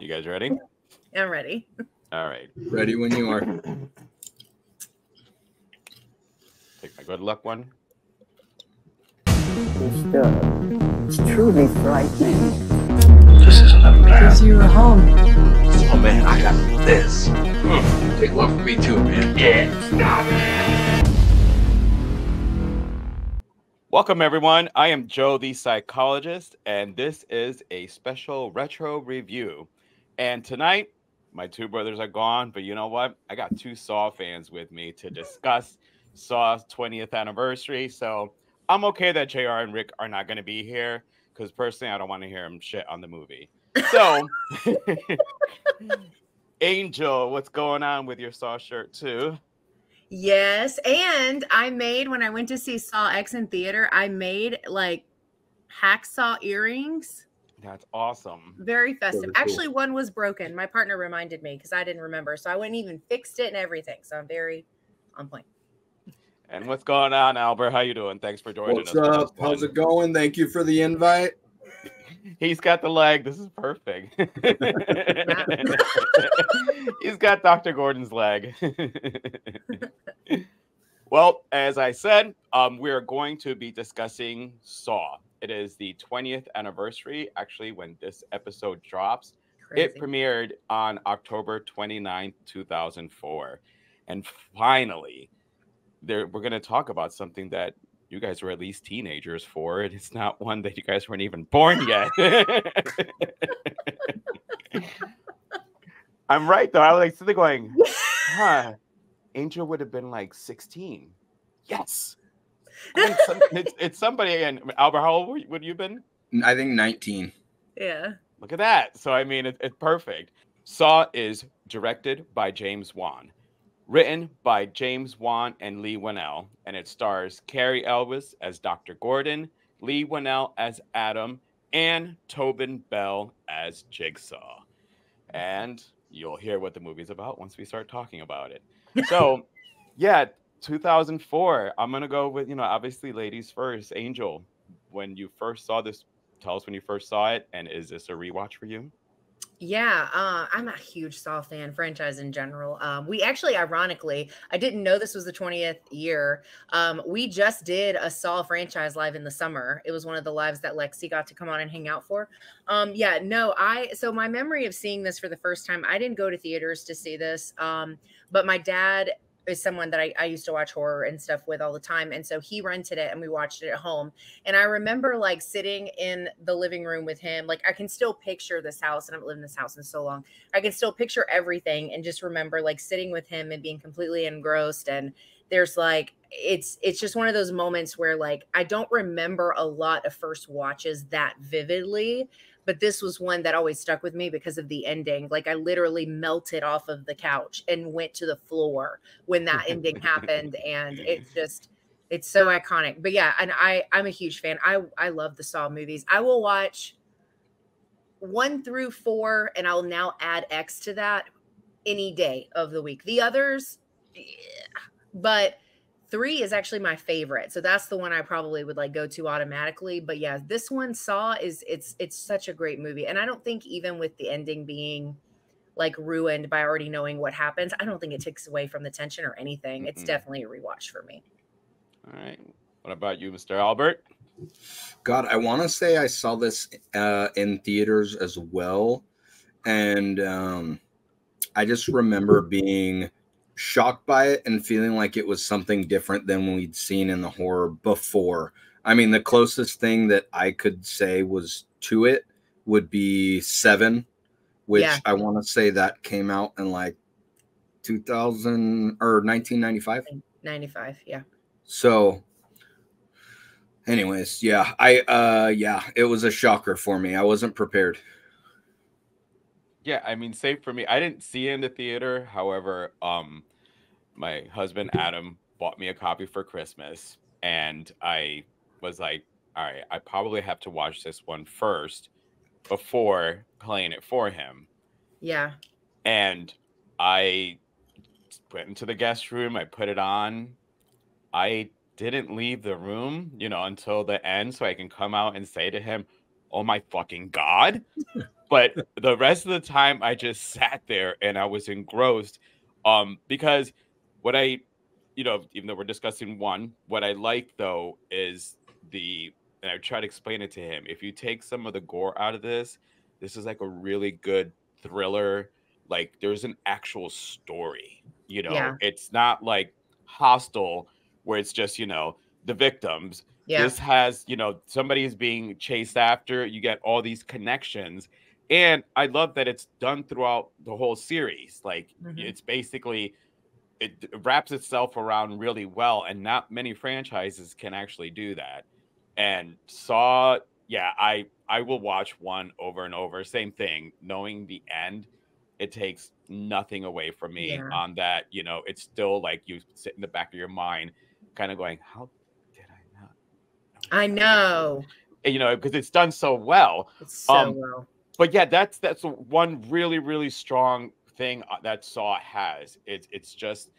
You guys ready? I'm ready. All right. Ready when you are. Take my good luck one. It's truly frightening. This isn't a plan. It's your home. Oh man, I got this. Take one for me too, man. Yeah, stop it. Welcome, everyone. I am Joe, the psychologist, and this is a special retro review. And tonight, my two brothers are gone, but you know what? I got two Saw fans with me to discuss Saw's 20th anniversary. So I'm okay that JR and Rick are not going to be here because personally, I don't want to hear them shit on the movie. So, Angel, what's going on with your Saw shirt too? Yes, and I made, when I went to see Saw X in theater, I made like hacksaw earrings. That's awesome. Very festive. Very cool. Actually, one was broken. My partner reminded me because I didn't remember. So I went and even fixed it and everything. So I'm very on point. And what's going on, Albert? How you doing? Thanks for joining What's us. up? How's it going? Thank you for the invite. He's got the leg. This is perfect. He's got Dr. Gordon's leg. Well, as I said, we are going to be discussing Saw. It is the 20th anniversary, actually, when this episode drops. Crazy. It premiered on October 29th, 2004. And finally, we're going to talk about something that you guys were at least teenagers for. And it's not one that you guys weren't even born yet. I'm right, though. I was like sitting going, huh, Angel would have been like 16. Yes. I mean, it's somebody. And Albert, how old would you have been? I think 19. Yeah. Look at that. So, I mean, it's perfect. Saw is directed by James Wan, written by James Wan and Leigh Whannell, and it stars Cary Elwes as Dr. Gordon, Leigh Whannell as Adam, and tobinbell as Jigsaw. And you'll hear what the movie's about once we start talking about it. So, yeah, 2004. I'm going to go with, obviously ladies first. Angel, when you first saw this, tell us when you first saw it, and is this a rewatch for you? Yeah, I'm a huge Saw fan, franchise in general. We actually, ironically, I didn't know this was the 20th year. We just did a Saw franchise live in the summer. It was one of the lives that Lexi got to come on and hang out for. So my memory of seeing this for the first time, I didn't go to theaters to see this, but my dad is someone that I used to watch horror and stuff with all the time. And so he rented it and we watched it at home. And I remember like sitting in the living room with him. Like I can still picture this house, and I've lived in this house in so long. I can still picture everything and just remember like sitting with him and being completely engrossed. And there's like, it's just one of those moments where like, I don't remember a lot of first watches that vividly, but this was one that always stuck with me because of the ending. Like I literally melted off of the couch and went to the floor when that ending happened. And it's so iconic. But yeah, and I'm a huge fan. I love the Saw movies. I will watch 1 through 4, and I'll now add X to that any day of the week. The others, yeah. But 3 is actually my favorite. So that's the one I probably would like go to automatically. But yeah, this one, Saw, it's such a great movie. And I don't think even with the ending being like ruined by already knowing what happens, I don't think it takes away from the tension or anything. It's definitely a rewatch for me. All right. What about you, Mr. Albert? God, I want to say I saw this in theaters as well. And I just remember being shocked by it and feeling like it was something different than we'd seen in the horror before. I mean, the closest thing that I could say was to it would be 7, which I want to say that came out in like 2000 or 1995. 95, yeah. So anyways, yeah, it was a shocker for me. I wasn't prepared. Yeah, I mean, same for me. I didn't see it in the theater. However, my husband Adam bought me a copy for Christmas, and I was like, all right, I probably have to watch this one first before playing it for him. Yeah. And I went into the guest room, I put it on. I didn't leave the room, until the end so I can come out and say to him, oh my fucking God. But the rest of the time, I just sat there and I was engrossed. Because what I, even though we're discussing one, what I like though is and I try to explain it to him. If you take some of the gore out of this is like a really good thriller. Like there's an actual story, Yeah. it's not like Hostel where it's just, the victims. Yeah. This has, somebody is being chased after. You get all these connections. And I love that it's done throughout the whole series. Like it's basically, it wraps itself around really well. And not many franchises can actually do that. And Saw, yeah, I will watch one over and over. Same thing, knowing the end, it takes nothing away from me on that. It's still like you sit in the back of your mind, kind of going, how did I not? I know. Because it's done so well. It's so well. But yeah, that's one really, really strong thing that Saw has. It's just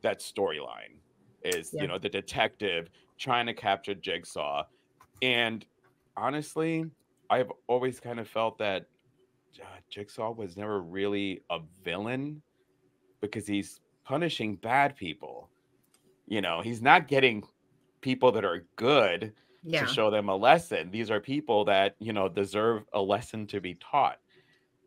that storyline is, the detective trying to capture Jigsaw. And honestly, I've always kind of felt that Jigsaw was never really a villain because he's punishing bad people. He's not getting people that are good to show them a lesson. These are people that, deserve a lesson to be taught.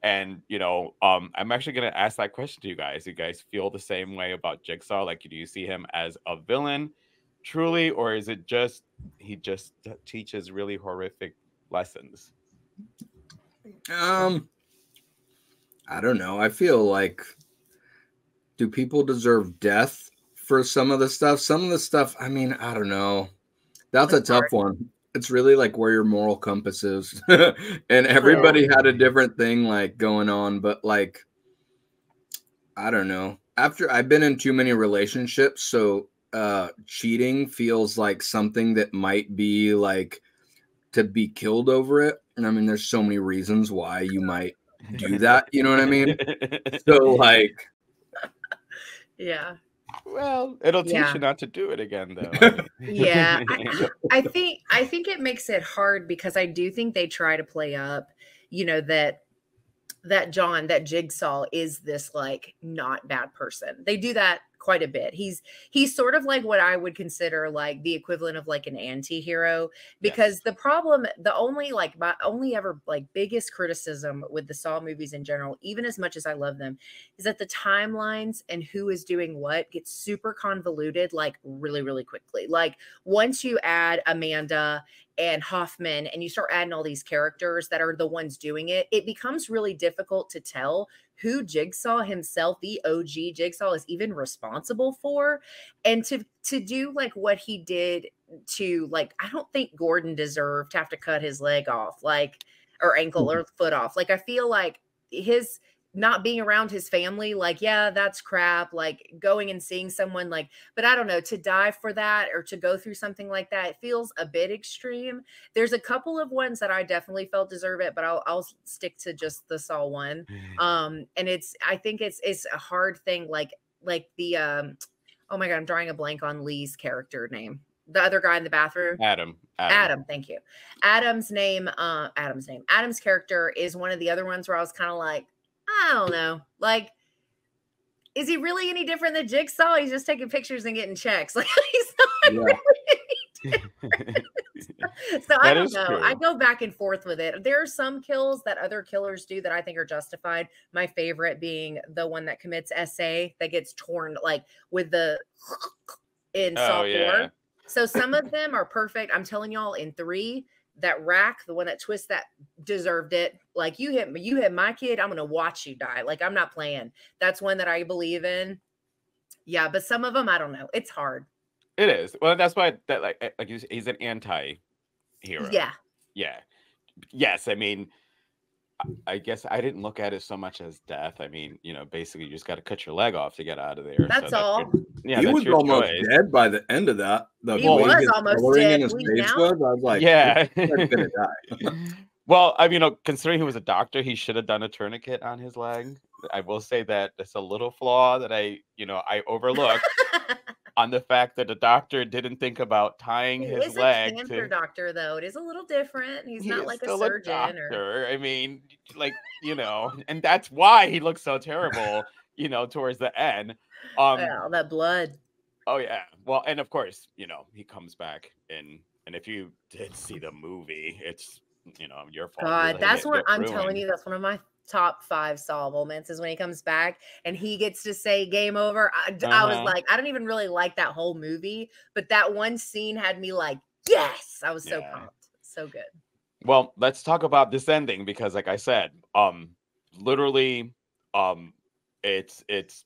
And, I'm actually going to ask that question to you guys. You guys feel the same way about Jigsaw? Like, do you see him as a villain truly, or is it just he just teaches really horrific lessons? I don't know. I feel like, do people deserve death for some of the stuff? Some of the stuff, I mean, I don't know. That's a tough one. It's really like where your moral compass is. And everybody had a different thing like going on, but like, I don't know. After I've been in too many relationships, so cheating feels like something that might be like to be killed over it. And I mean, there's so many reasons why you might do that. You know what I mean? So like, yeah. Well, it'll teach you not to do it again, though. Yeah, I think it makes it hard because I do think they try to play up, that Jigsaw is this like not bad person. They do that quite a bit. He's sort of like what I would consider like the equivalent of like an anti-hero, because the problem, my only ever like biggest criticism with the Saw movies in general, even as much as I love them, is that the timelines and who is doing what gets super convoluted like really, really quickly. Like once you add Amanda and Hoffman and you start adding all these characters that are the ones doing it, it becomes really difficult to tell who Jigsaw himself, the OG Jigsaw, is even responsible for. And to do like what he did to, like, I don't think Gordon deserved to have to cut his leg off, like, or ankle or foot off. Like, I feel like his not being around his family, like, yeah, that's crap. Like going and seeing someone, like, but I don't know, to die for that or to go through something like that, it feels a bit extreme. There's a couple of ones that I definitely felt deserve it, but I'll stick to just the Saw one. And I think it's a hard thing. Like the, oh my God, I'm drawing a blank on Leigh's character name. The other guy in the bathroom. Adam. Thank you. Adam's character is one of the other ones where I was kind of like, I don't know. Like, is he really any different than Jigsaw? He's just taking pictures and getting checks. Like, he's not really any different. So I don't know. True. I go back and forth with it. There are some kills that other killers do that I think are justified. My favorite being the one that commits SA that gets torn, like, with the in Saw 4. So some of them are perfect. I'm telling y'all, in 3, that rack, the one that twists, that deserved it. Like, you hit my kid, I'm gonna watch you die. Like, I'm not playing. That's one that I believe in. Yeah, but some of them, I don't know. It's hard. It is. Well, that's why that like he's an anti-hero. Yeah. Yes. I mean, I guess I didn't look at it so much as death. I mean, basically you just got to cut your leg off to get out of there. That's all. He was almost dead by the end of that. He was almost dead. I was like, yeah, he's gonna die. Well, I mean, considering he was a doctor, he should have done a tourniquet on his leg. I will say that it's a little flaw that I overlooked. on the fact that the doctor didn't think about tying He his is a leg cancer to. doctor, though. It is a little different. He's He not is like a still a surgeon or. doctor. I mean, like, and that's why he looks so terrible, towards the end. Yeah, all that blood. Oh yeah. Well, and of course, he comes back and if you did see the movie, it's your fault. God, that's what I'm telling ruined. you. That's one of my top 5 Saw moments is when he comes back and he gets to say game over. I was like, I don't even really like that whole movie, but that one scene had me like, yes, I was so pumped. So good. Well, let's talk about this ending because like I said, literally, it's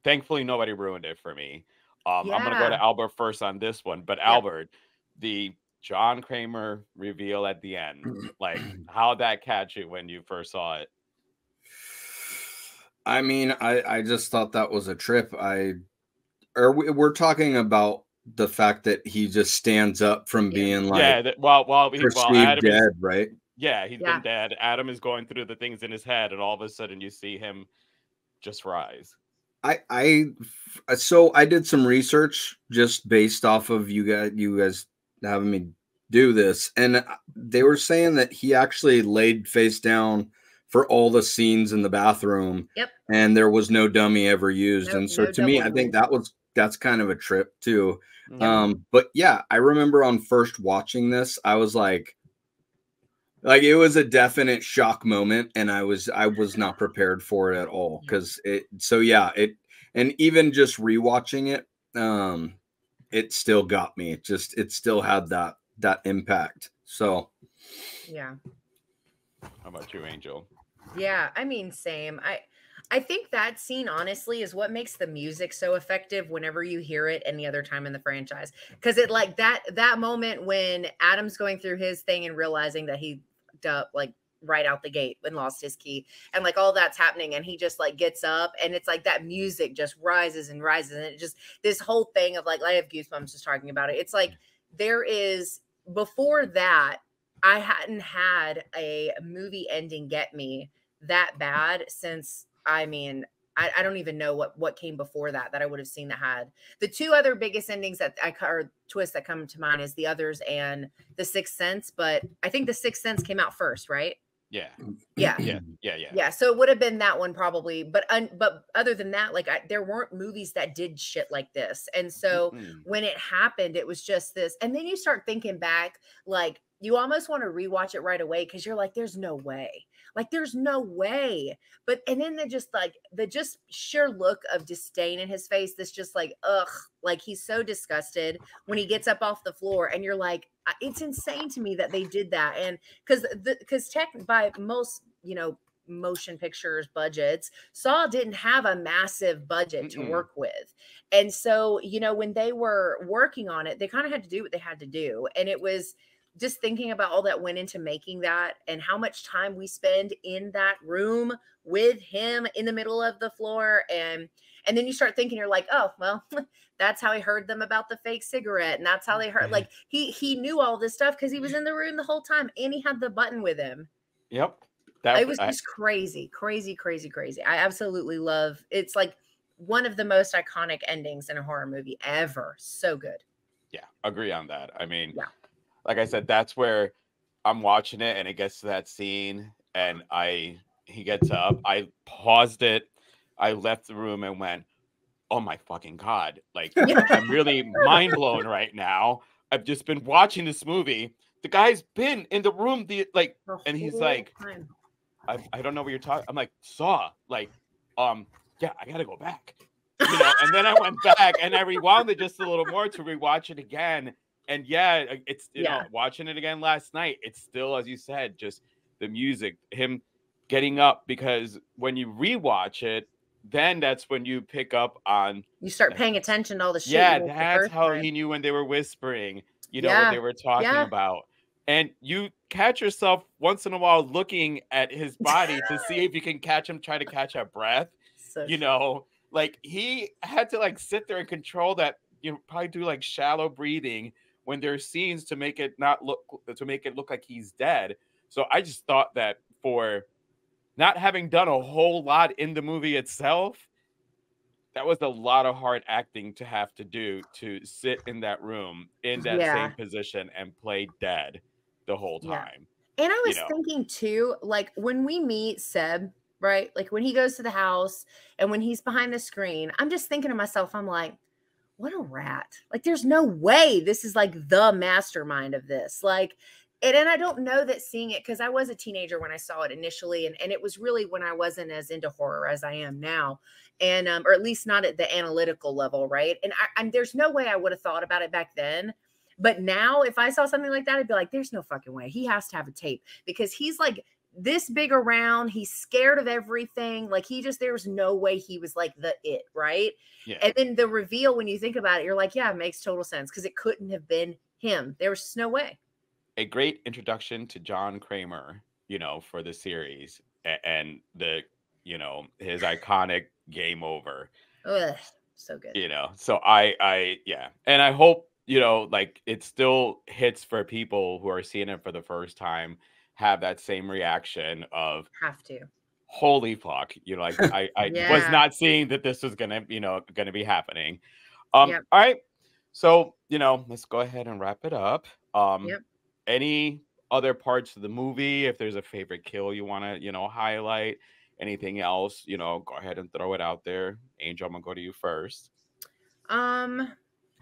thankfully nobody ruined it for me. I'm gonna go to Albert first on this one, but Albert, the John Kramer reveal at the end, like how'd that catch you when you first saw it? I mean, I just thought that was a trip. We're talking about the fact that he just stands up from being like perceived dead, right? Yeah, he's been dead. Adam is going through the things in his head, and all of a sudden you see him just rise. So I did some research just based off of you guys having me do this, and they were saying that he actually laid face down for all the scenes in the bathroom. Yep. And there was no dummy ever used. And so to me, I think that's kind of a trip too. Yep. But yeah, I remember on first watching this, I was like it was a definite shock moment, and I was not prepared for it at all because and even just rewatching it, it still got me. It still had that impact. So yeah. How about you, Angel? Yeah, I mean, same. I think that scene, honestly, is what makes the music so effective whenever you hear it any other time in the franchise. Because it like that moment when Adam's going through his thing and realizing that he like right out the gate and lost his key and like all that's happening and he just like gets up and it's like that music just rises and rises and it just this whole thing of like I have goosebumps just talking about it. It's like there is before that I hadn't had a movie ending get me that bad since I don't even know what came before that I would have seen that had. The 2 other biggest endings that or twists that come to mind is The Others and The Sixth Sense, but I think The Sixth Sense came out first, right? Yeah. So it would have been that one probably, but other than that, like there weren't movies that did shit like this, and so when it happened, it was just this, and then you start thinking back, like you almost want to rewatch it right away because you're like, there's no way. But and then the just sheer look of disdain in his face, this just like, ugh, like he's so disgusted when he gets up off the floor and you're like, it's insane to me that they did that. And because by most, motion pictures budgets, Saw didn't have a massive budget to work with. And so, when they were working on it, they kind of had to do what they had to do. And it was just thinking about all that went into making that and how much time we spend in that room with him in the middle of the floor. And then you start thinking, you're like, oh, well, that's how he heard them about the fake cigarette. And that's how they heard, like he knew all this stuff because he was in the room the whole time and he had the button with him. Yep. It was just crazy. I absolutely love, it's like one of the most iconic endings in a horror movie ever. So good. Yeah. Agree on that. I mean, like I said, that's where I'm watching it and it gets to that scene and he gets up. I paused it. I left the room and went, oh my fucking God. Like I'm really mind blown right now. I've just been watching this movie. The guy's been in the room and he's like, I don't know what you're talking. I'm like, Saw. Like, yeah, I gotta go back. And then I went back and I rewound it just a little more to rewatch it again. And yeah, it's watching it again last night. It's still, as you said, just the music, him getting up, because when you rewatch it, then that's when you pick up on. You start paying attention to all the shit. Yeah, that's how he knew when they were whispering. What they were talking about, and you catch yourself once in a while looking at his body to see if you can try to catch a breath. So like he had to like sit there and control that. Probably do like shallow breathing when there's scenes to make it look like he's dead. So I just thought that for not having done a whole lot in the movie itself, that was a lot of hard acting to have to do to sit in that room in that Yeah. same position and play dead the whole Yeah. time. And I You was know. thinking too, like when we meet Seb, right? Like when he goes to the house and when he's behind the screen, I'm just thinking to myself, I'm like, what a rat. Like there's no way this is like the mastermind of this. Like, and I don't know that seeing it, because I was a teenager when I saw it initially, and it was really when I wasn't as into horror as I am now, and or at least not at the analytical level, right? And there's no way I would have thought about it back then. But now, if I saw something like that, I'd be like, there's no fucking way. He has to have a tape, because he's like this big around. He's scared of everything. Like there's no way he was like the it, right? Yeah. And then the reveal, when you think about it, you're like, yeah, it makes total sense, because it couldn't have been him. There was just no way. A great introduction to John Kramer, for the series, and the, his iconic game over. Ugh, so good. So I yeah. And I hope, like it still hits for people who are seeing it for the first time, have that same reaction of Have to. holy fuck, like I Yeah. was not seeing that this was gonna be happening. Yep. All right, so let's go ahead and wrap it up. Yep. Any other parts of the movie, if there's a favorite kill you want to highlight, anything else, go ahead and throw it out there. Angel, I'm gonna go to you first.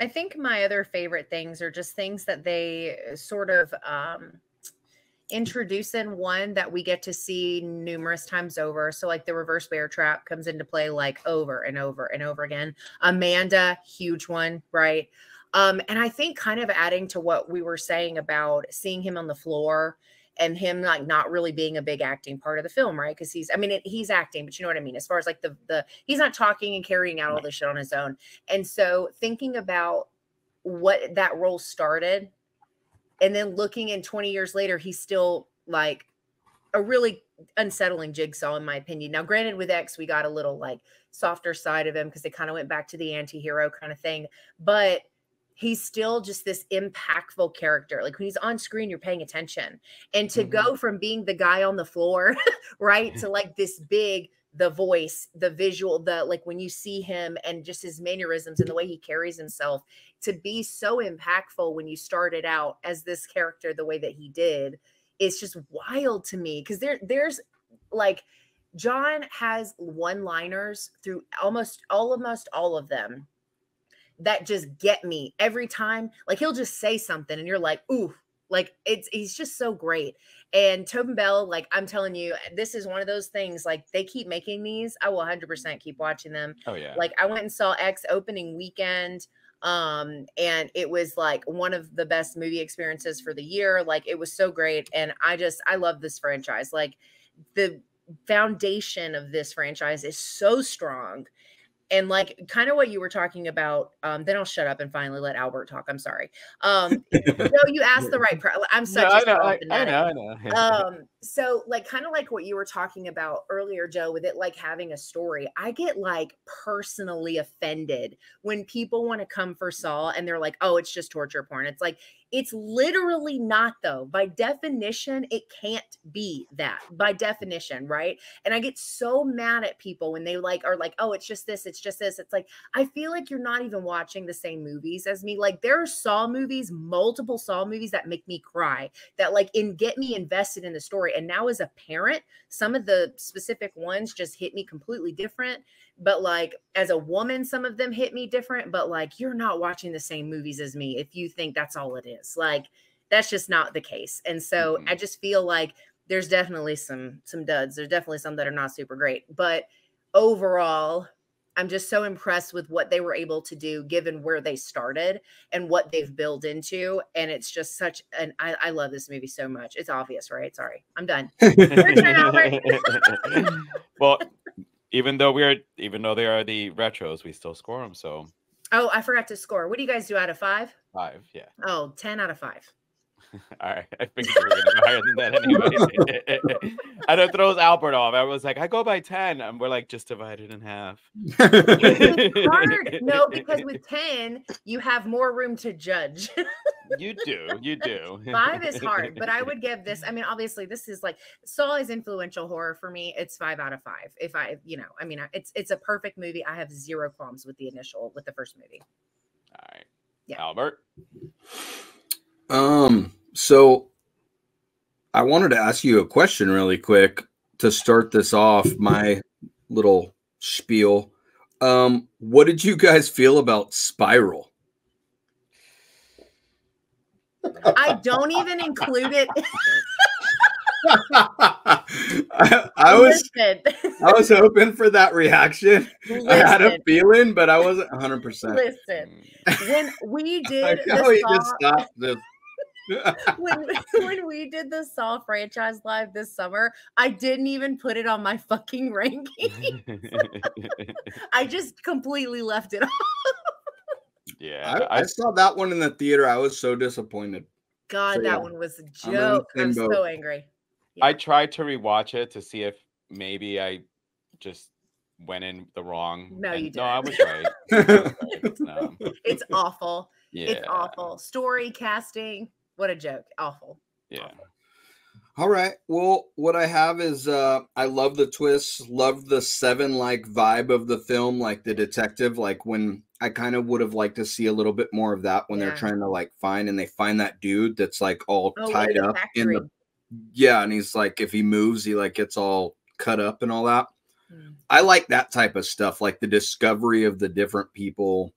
I think my other favorite things are just things that they sort of introduce in one that we get to see numerous times over. So like the reverse bear trap comes into play like over and over and over again. Amanda, huge one, right? And I think kind of adding to what we were saying about seeing him on the floor and him like not really being a big acting part of the film, right? Because he's acting, but you know what I mean? As far as like the he's not talking and carrying out all this shit on his own. And so thinking about what that role started, and then looking in 20 years later, he's still like a really unsettling jigsaw, in my opinion. Now, granted, with X, we got a little like softer side of him because they kind of went back to the anti-hero kind of thing, but he's still just this impactful character. Like when he's on screen, you're paying attention. And to go from being the guy on the floor, right, to like this big, the voice, the visual, the like when you see him and just his mannerisms and the way he carries himself, to be so impactful when you started out as this character the way that he did, it's just wild to me. Because there's like John has one-liners through almost all of them that just get me every time. Like he'll just say something and you're like, ooh, like he's just so great. And tobinbell, like I'm telling you, this is one of those things, like they keep making these, I will 100% keep watching them. Oh yeah. Like I went and saw X opening weekend, and it was like one of the best movie experiences for the year. Like it was so great. And I love this franchise. Like the foundation of this franchise is so strong. And like kind of what you were talking about, then I'll shut up and finally let Albert talk. I'm sorry. No, you asked the right. I'm such I know. So like kind of like what you were talking about earlier, Joe, with it like having a story. I get like personally offended when people want to come for Saw and they're like, oh, it's just torture porn. It's like, it's literally not, though. By definition, it can't be that by definition, right? And I get so mad at people when they like are like, oh, it's just this, it's just this. It's like, I feel like you're not even watching the same movies as me. Like there are Saw movies, multiple Saw movies that make me cry, that like get me invested in the story. And now as a parent, some of the specific ones just hit me completely different. But like as a woman, some of them hit me different, but like, you're not watching the same movies as me if you think that's all it is. Like, that's just not the case. And so I just feel like there's definitely some duds. There's definitely some that are not super great, but overall, I'm just so impressed with what they were able to do given where they started and what they've built into. And it's just such an, I love this movie so much. It's obvious, right? Sorry, I'm done. Your turn, Albert. Well, even though they are the retros, we still score them. So, oh, I forgot to score. What do you guys do out of 5? 5, yeah. Oh, 10 out of 5. All right, I figured we were going to go higher than that anyway. I know it throws Albert off. I was like, I go by 10, and we're like, just divide it in half. It's hard. No, because with 10, you have more room to judge. You do. You do. 5 is hard, but I would give this. I mean, obviously, this is like Saw is influential horror for me. It's 5 out of 5. If I, I mean, it's a perfect movie. I have zero qualms with the first movie. All right. Yeah. Albert. So I wanted to ask you a question really quick to start this off. My little spiel. What did you guys feel about Spiral? I don't even include it. I was hoping for that reaction. Listen. I had a feeling, but I wasn't 100%. Listen, when we did I know you just stopped this. when we did the Saw franchise live this summer, I didn't even put it on my fucking ranking. I just completely left it off. Yeah, I saw that one in the theater. I was so disappointed. God, So, yeah. that one was a joke. I'm so angry. Yeah. I tried to rewatch it to see if maybe I just went in the wrong. No, you didn't. No, I was right. I was right. No. It's awful. Yeah. It's awful. Story, casting, what a joke. Awful. Yeah. Awful. All right. Well, what I have is I love the twists, love the Seven like vibe of the film, like the detective, like when I kind of would have liked to see a little bit more of that when they're trying to like find and they find that dude that's like all tied up in the and he's like if he moves he like gets all cut up and all that. I like that type of stuff, like the discovery of the different people.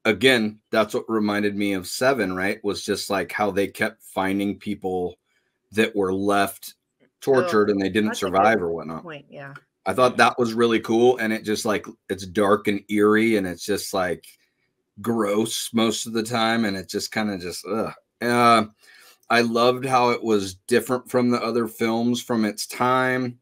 Again, that's what reminded me of Seven, right? Was just like how they kept finding people that were left tortured and they didn't survive or whatnot. Yeah. I thought that was really cool. And it just like, it's dark and eerie and it's just like gross most of the time. And it just kind of just, I loved how it was different from the other films from its time.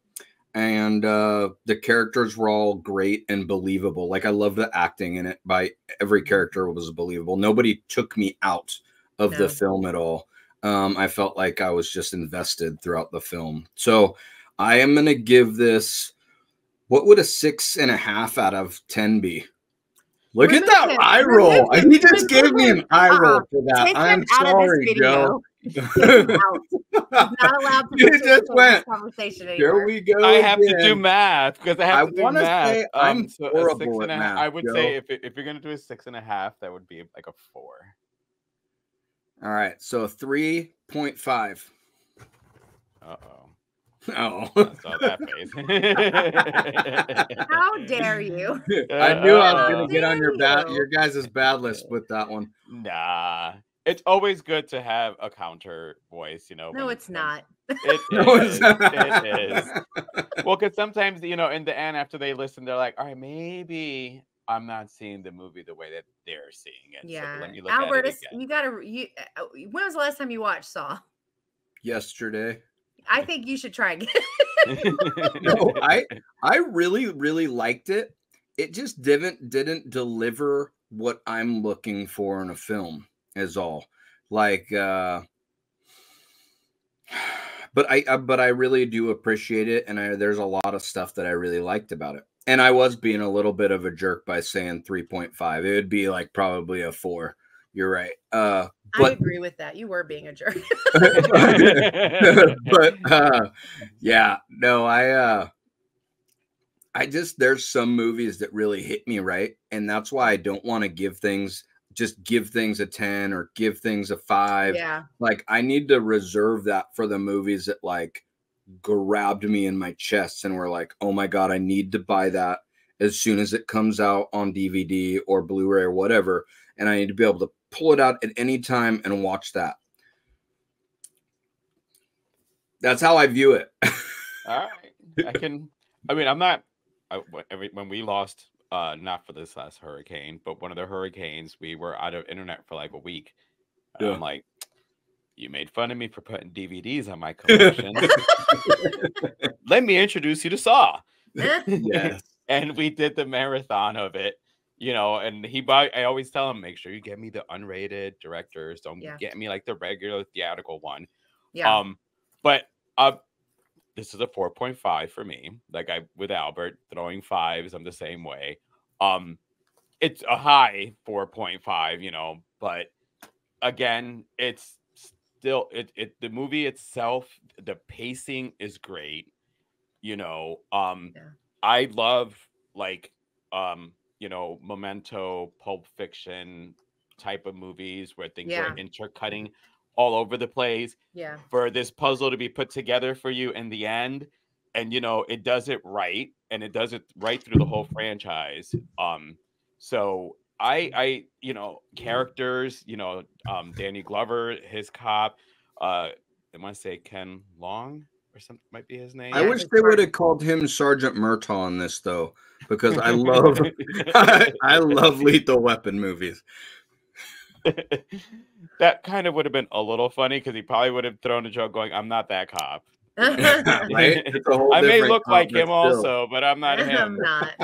And the characters were all great and believable. Like I love the acting in it by every character was believable. Nobody took me out of the film at all. I felt like I was just invested throughout the film. So I am going to give this, what would a 6.5 out of 10 be? Look at that eye roll. He just gave me an eye roll for that. I'm sorry, Joe. Not allowed to you just went. Conversation anymore. Here we go. I have to do math because I have to do math. Say I'm so horrible at math. I would Joe. say if you're gonna do a 6.5, that would be like a 4. All right, so 3.5. Oh, I saw that face. How dare you? I knew I was gonna get on your guys' bad list with that one. Nah. It's always good to have a counter voice, No, it's not. It is. It is. Well, because sometimes, in the end, after they listen, they're like, all right, maybe I'm not seeing the movie the way that they're seeing it. Yeah. So let me look Albert, at it again. you gotta. When was the last time you watched Saw? Yesterday. I think you should try again. No, I really, really liked it. It just didn't deliver what I'm looking for in a film. Is all like but I really do appreciate it, and there's a lot of stuff that I really liked about it, and I was being a little bit of a jerk by saying 3.5. It would be like probably a 4. You're right. But I agree with that. You were being a jerk. but yeah, no, I just there's some movies that really hit me right, and that's why I don't want to give things a 10 or give things a 5. Yeah. Like I need to reserve that for the movies that like grabbed me in my chest and were like, oh my God, I need to buy that as soon as it comes out on DVD or Blu-ray or whatever. And I need to be able to pull it out at any time and watch that. That's how I view it. All right. I'm not, when we lost, not for this last hurricane, but one of the hurricanes, we were out of internet for like a week. I'm like, you made fun of me for putting DVDs on my collection. Let me introduce you to Saw. Yes. And we did the marathon of it, and I always tell him, make sure you get me the unrated directors. Don't get me like the regular theatrical one. Yeah. But this is a 4.5 for me. Like with Albert throwing 5s, I'm the same way. It's a high 4.5, but again, it's still the movie itself, the pacing is great. You know, I love like Memento, Pulp Fiction type of movies where things are intercutting all over the place. Yeah. For this puzzle to be put together for you in the end, and it does it right, and it does it right through the whole franchise. So I characters, Danny Glover, his cop, I want to say Ken Long or something might be his name. I wish they would have called him Sergeant Murtaugh in this though, because I love I love Lethal Weapon movies. That kind of would have been a little funny because he probably would have thrown a joke going, "I'm not that cop." Right? I may look like him also, but I'm not him. I'm not.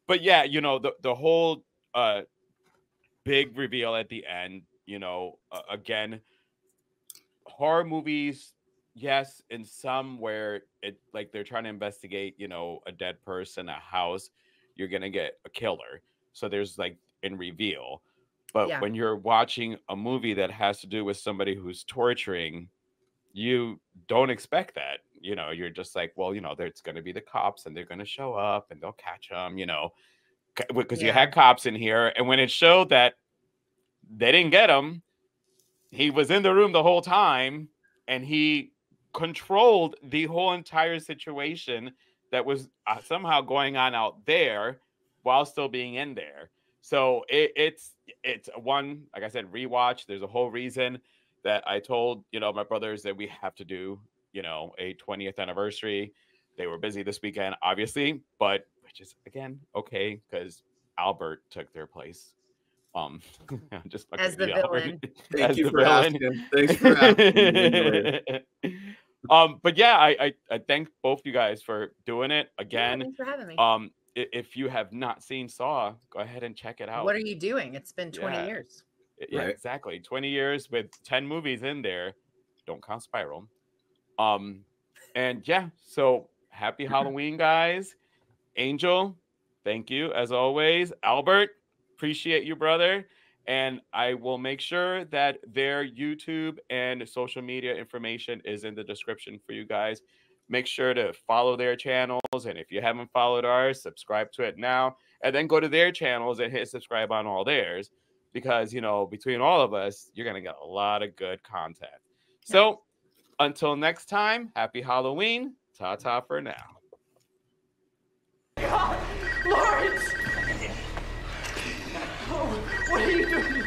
But yeah, the whole big reveal at the end, again, horror movies, yes, in some where it like they're trying to investigate, a dead person, a house, you're gonna get a killer. So there's like in reveal. But when you're watching a movie that has to do with somebody who's torturing, you don't expect that. You're just like, well, there's going to be the cops and they're going to show up and they'll catch them, because you had cops in here. And when it showed that they didn't get him, he was in the room the whole time and he controlled the whole entire situation that was somehow going on out there while still being in there. So it's one, like I said, rewatch. There's a whole reason that I told, my brothers that we have to do, a 20th anniversary. They were busy this weekend, obviously, but which is again, okay, because Albert took their place. Just as the villain. Thank you for asking. Thanks for asking. But yeah, I thank both you guys for doing it again. Thanks for having me. If you have not seen Saw, go ahead and check it out. What are you doing? It's been 20 years. Yeah, right. Exactly. 20 years with 10 movies in there. Don't count Spiral. And yeah, so happy Halloween, guys. Angel, thank you as always. Albert, appreciate you, brother. And I will make sure that their YouTube and social media information is in the description for you guys. Make sure to follow their channels. And if you haven't followed ours, subscribe to it now. And then go to their channels and hit subscribe on all theirs. Because, between all of us, you're going to get a lot of good content. So until next time, happy Halloween. Ta-ta for now. God, Lawrence! Oh, what are you doing?